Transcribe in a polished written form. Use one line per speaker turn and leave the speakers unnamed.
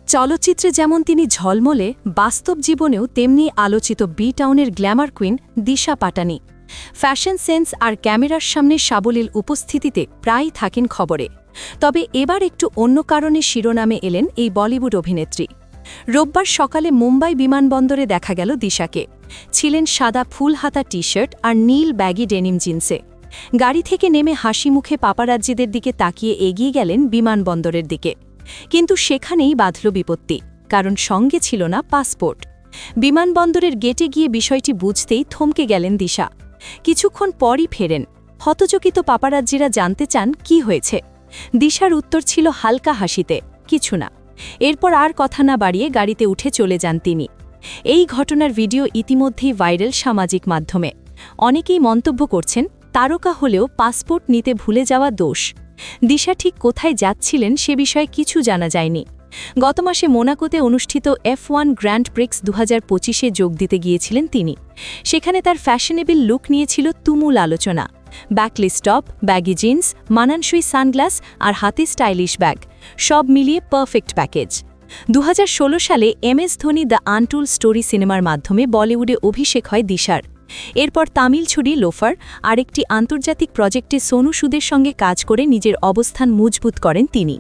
চলচ্চিত্রে যেমন তিনি ঝলমলে, বাস্তব জীবনেও তেমনি আলোচিত বি টাউনের গ্ল্যামার কুইন দিশা পাটানি। ফ্যাশন সেন্স আর ক্যামেরার সামনে সাবলীল উপস্থিতিতে প্রায়ই থাকেন খবরে। তবে এবার একটু অন্য কারণে শিরোনামে এলেন এই বলিউড অভিনেত্রী। রোববার সকালে মুম্বাই বিমানবন্দরে দেখা গেল দিশাকে। ছিলেন সাদা ফুলহাতা টি শার্ট আর নীল ব্যাগি ডেনিম জিন্সে। গাড়ি থেকে নেমে হাসি মুখে পাপারাজ্জিদের দিকে তাকিয়ে এগিয়ে গেলেন বিমানবন্দরের দিকে। কিন্তু সেখানেই বাধল বিপত্তি, কারণ সঙ্গে ছিল না পাসপোর্ট। বিমানবন্দরের গেটে গিয়ে বিষয়টি বুঝতেই থমকে গেলেন দিশা। কিছুক্ষণ পরই ফেরেন। হতচকিত পাপারাজ্জিরা জানতে চান কি হয়েছে। দিশার উত্তর ছিল হালকা হাসিতে, কিছু না। এরপর আর কথা না বাড়িয়ে গাড়িতে উঠে চলে যান তিনি। এই ঘটনার ভিডিও ইতিমধ্যেই ভাইরাল সামাজিক মাধ্যমে। অনেকেই মন্তব্য করছেন, তারকা হলেও পাসপোর্ট নিতে ভুলে যাওয়া দোষ। দিশা ঠিক কোথায় যাচ্ছিলেন সে বিষয়ে কিছু জানা যায়নি। গত মাসে মোনাকোতে অনুষ্ঠিত F1 গ্র্যান্ড প্রিক্স 2025-এ যোগ দিতে গিয়েছিলেন তিনি। সেখানে তার ফ্যাশনেবল লুক নিয়েছিল তুমুল আলোচনা। ব্যাকলেস টপ, ব্যাগি জিন্স, মানানসই সানগ্লাস আর হাতে স্টাইলিশ ব্যাগ, সব মিলিয়ে পারফেক্ট প্যাকেজ। 2016 সালে MS Dhoni the untold story সিনেমার মাধ্যমে বলিউডে অভিষেক হয় দিশার। এরপর তামিল ছুরি লোফার আর একটি আন্তর্জাতিক প্রজেক্টে সোনু সুদের সঙ্গে কাজ করে নিজের অবস্থান মজবুত করেন তিনি।